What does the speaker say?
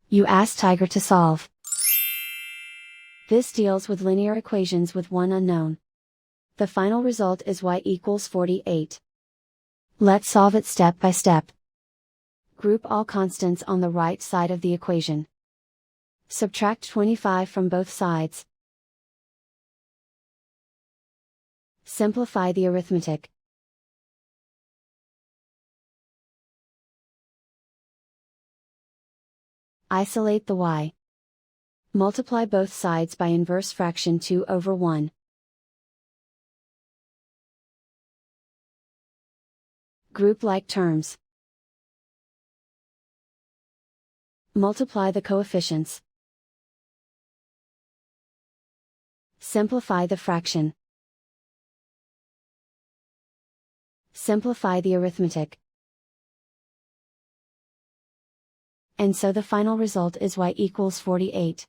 You ask Tiger to solve. This deals with linear equations with one unknown. The final result is y equals 48. Let's solve it step by step. Group all constants on the right side of the equation. Subtract 25 from both sides. Simplify the arithmetic. Isolate the y. Multiply both sides by inverse fraction 2/1. Group like terms. Multiply the coefficients. Simplify the fraction. Simplify the arithmetic. And so the final result is y equals 48.